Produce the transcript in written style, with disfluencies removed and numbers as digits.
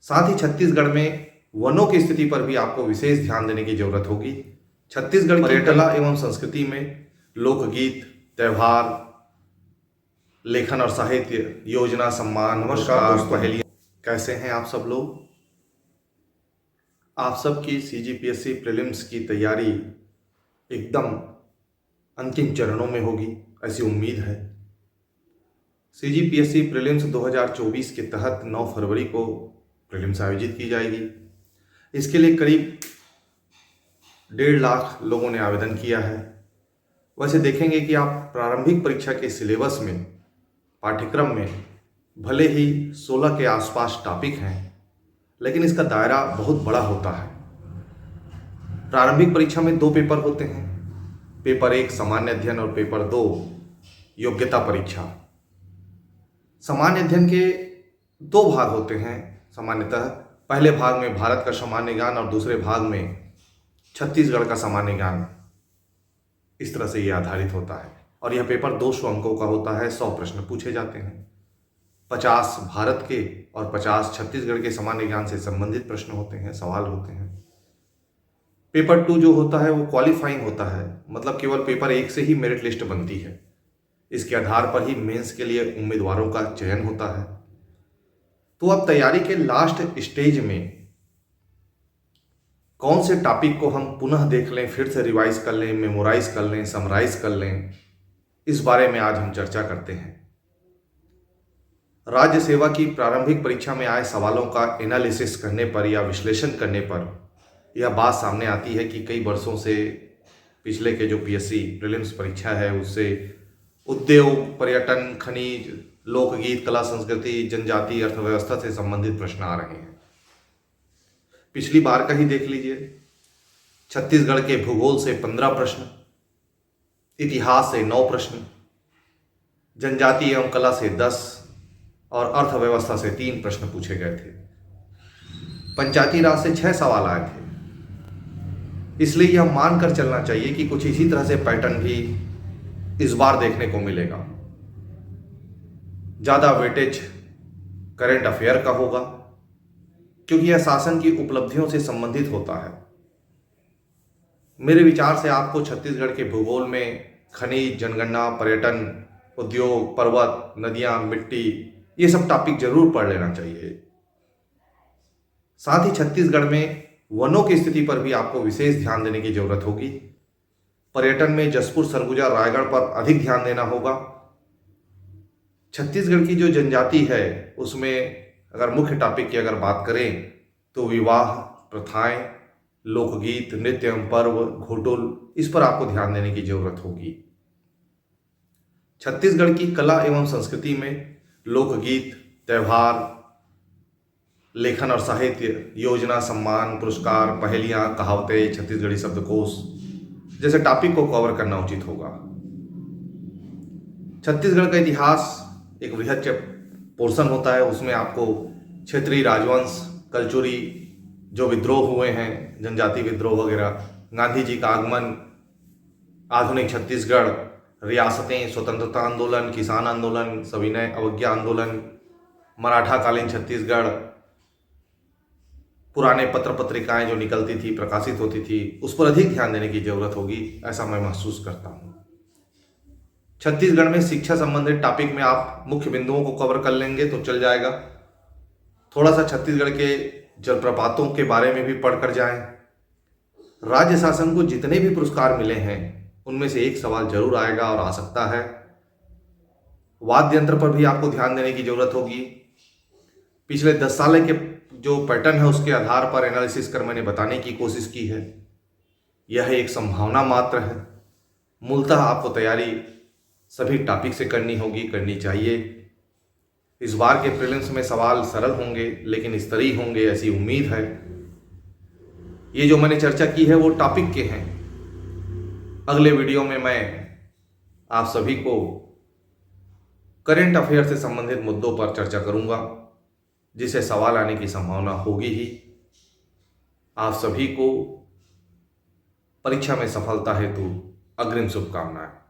साथ ही छत्तीसगढ़ में वनों की स्थिति पर भी आपको विशेष ध्यान देने की जरूरत होगी। छत्तीसगढ़ की कला एवं संस्कृति में लोकगीत, त्योहार, लेखन और साहित्य, योजना, सम्मान, पुरस्कार, पहेलियां। कैसे हैं आप सब लोग? आप सबकी सीजीपीएससी प्रीलिम्स की तैयारी एकदम अंतिम चरणों में होगी, ऐसी उम्मीद है। सीजीपीएससी प्रीलिम्स 2024 के तहत 9 फरवरी को प्रीलिम्स आयोजित की जाएगी। इसके लिए करीब 1.5 लाख लोगों ने आवेदन किया है। वैसे देखेंगे कि आप प्रारंभिक परीक्षा के सिलेबस में, पाठ्यक्रम में भले ही 16 के आसपास टॉपिक हैं, लेकिन इसका दायरा बहुत बड़ा होता है। प्रारंभिक परीक्षा में 2 पेपर होते हैं, पेपर 1 सामान्य अध्ययन और पेपर 2 योग्यता परीक्षा। सामान्य अध्ययन के 2 भाग होते हैं सामान्यतः। पहले भाग में भारत का सामान्य ज्ञान और दूसरे भाग में छत्तीसगढ़ का सामान्य ज्ञान। इस तरह से यह आधारित होता है और यह पेपर 200 अंकों का होता है। 100 प्रश्न पूछे जाते हैं, 50 भारत के और 50 छत्तीसगढ़ के सामान्य ज्ञान से संबंधित प्रश्न होते हैं, सवाल होते हैं। पेपर 2 जो होता है वो क्वालिफाइंग होता है, मतलब केवल पेपर 1 से ही मेरिट लिस्ट बनती है। इसके आधार पर ही मेंस के लिए उम्मीदवारों का चयन होता है। तो अब तैयारी के लास्ट स्टेज में कौन से टॉपिक को हम पुनः देख लें, फिर से रिवाइज कर लें, मेमोराइज कर लें, समराइज कर लें, इस बारे में आज हम चर्चा करते हैं। राज्य सेवा की प्रारंभिक परीक्षा में आए सवालों का एनालिसिस करने पर या विश्लेषण करने पर यह बात सामने आती है कि कई वर्षों से पिछले के जो पीएससी प्रीलिम्स परीक्षा है उससे उद्योग, पर्यटन, खनिज, लोकगीत, कला संस्कृति, जनजाति, अर्थव्यवस्था से संबंधित प्रश्न आ रहे हैं। पिछली बार का ही देख लीजिए, छत्तीसगढ़ के भूगोल से 15 प्रश्न, इतिहास से 9 प्रश्न, जनजाति एवं कला से 10 और अर्थव्यवस्था से 3 प्रश्न पूछे गए थे। पंचायती राज से 6 सवाल आए थे। इसलिए यह मानकर चलना चाहिए कि कुछ इसी तरह से पैटर्न भी इस बार देखने को मिलेगा। ज्यादा वेटेज करंट अफेयर का होगा क्योंकि यह शासन की उपलब्धियों से संबंधित होता है। मेरे विचार से आपको छत्तीसगढ़ के भूगोल में खनिज, जनगणना, पर्यटन, उद्योग, पर्वत, नदियां, मिट्टी, ये सब टॉपिक जरूर पढ़ लेना चाहिए। साथ ही छत्तीसगढ़ में वनों की स्थिति पर भी आपको विशेष ध्यान देने की जरूरत होगी। पर्यटन में जसपुर, सरगुजा, रायगढ़ पर अधिक ध्यान देना होगा। छत्तीसगढ़ की जो जनजाति है उसमें अगर मुख्य टॉपिक की अगर बात करें तो विवाह, प्रथाएं, लोकगीत, नृत्य एवं पर्व, घोटुल, इस पर आपको ध्यान देने की जरूरत होगी। छत्तीसगढ़ की कला एवं संस्कृति में लोकगीत, त्योहार, लेखन और साहित्य, योजना, सम्मान, पुरस्कार, पहेलियां, कहावतें, छत्तीसगढ़ी शब्दकोश जैसे टॉपिक को कवर करना उचित होगा। छत्तीसगढ़ का इतिहास एक वृहद पोर्शन होता है, उसमें आपको क्षेत्रीय राजवंश, कलचुरी जो विद्रोह हुए हैं, जनजाति विद्रोह वगैरह, गांधी जी का आगमन, आधुनिक छत्तीसगढ़, रियासतें, स्वतंत्रता आंदोलन, किसान आंदोलन, सविनय अवज्ञा आंदोलन, मराठा कालीन छत्तीसगढ़, पुराने पत्र पत्रिकाएं जो निकलती थी, प्रकाशित होती थी, उस पर अधिक ध्यान देने की जरूरत होगी, ऐसा मैं महसूस करता हूं। छत्तीसगढ़ में शिक्षा संबंधित टॉपिक में आप मुख्य बिंदुओं को कवर कर लेंगे तो चल जाएगा। थोड़ा सा छत्तीसगढ़ के जलप्रपातों के बारे में भी पढ़कर जाएं। राज्य शासन को जितने भी पुरस्कार मिले हैं उनमें से एक सवाल जरूर आएगा और आ सकता है। वाद्य यंत्र पर भी आपको ध्यान देने की जरूरत होगी। पिछले 10 साल के जो पैटर्न है उसके आधार पर एनालिसिस कर मैंने बताने की कोशिश की है। यह एक संभावना मात्र है। मूलतः आपको तैयारी सभी टॉपिक से करनी होगी, करनी चाहिए। इस बार के प्रीलिम्स में सवाल सरल होंगे लेकिन स्तरीय होंगे, ऐसी उम्मीद है। ये जो मैंने चर्चा की है वो टॉपिक के हैं। अगले वीडियो में मैं आप सभी को करंट अफेयर से संबंधित मुद्दों पर चर्चा करूंगा, जिसे सवाल आने की संभावना होगी ही। आप सभी को परीक्षा में सफलता हेतु अग्रिम शुभकामनाएं।